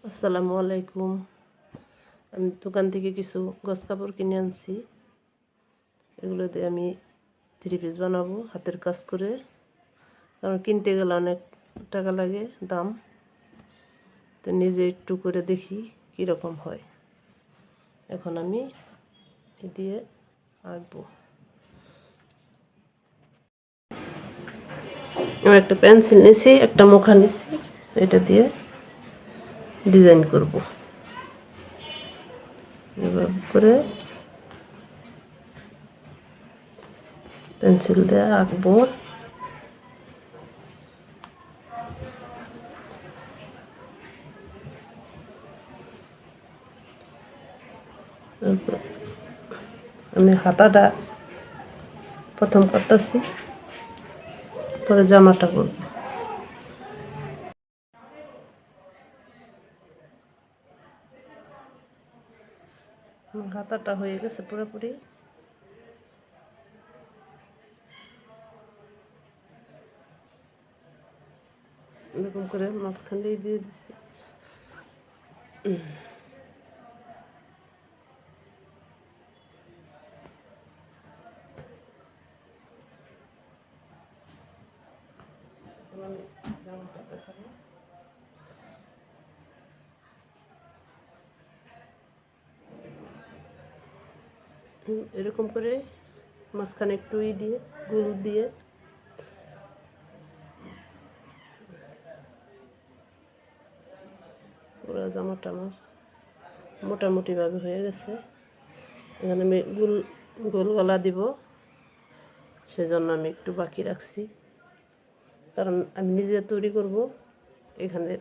আসসালামু আলাইকুম। আমি দোকান থেকে কিছু গস কাপড় কিনে আনছি। এগুলো দিয়ে আমি থ্রি পিস বানাবো হাতের কাজ করে, কারণ কিনতে গেলে অনেক টাকা লাগে, দাম। তো নিজে একটু করে দেখি কীরকম হয়। এখন আমি এ দিয়ে আঁকবো। আমি একটা পেন্সিল নিয়েছি, একটা মুখা নিয়েছি, এটা দিয়ে ডিজাইন করব। এভাবে করে পেন্সিল দিয়ে আঁকবো। আমি হাতাটা প্রথম করতেছি, পরে জামাটা করব। হাতাটা হয়ে গেছে পুরোপুরি। এরকম করে মাঝখান দিয়ে দিচ্ছি। জামাটা দেখাবো। এরকম করে মাঝখানে একটু দিয়ে গুল দিয়ে পুরো জামাটা আমার মোটামুটিভাবে হয়ে গেছে। এখানে আমি গোল গলা দিব, সেজন্য আমি একটু বাকি রাখছি, কারণ আমি নিজে তৈরি করব। এখানে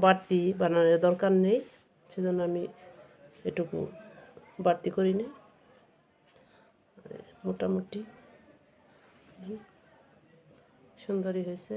বাড়তি বানানোর দরকার নেই, সেজন্য আমি এটুকু বাড়তি করি না। মোটামুটি সুন্দরই হয়েছে।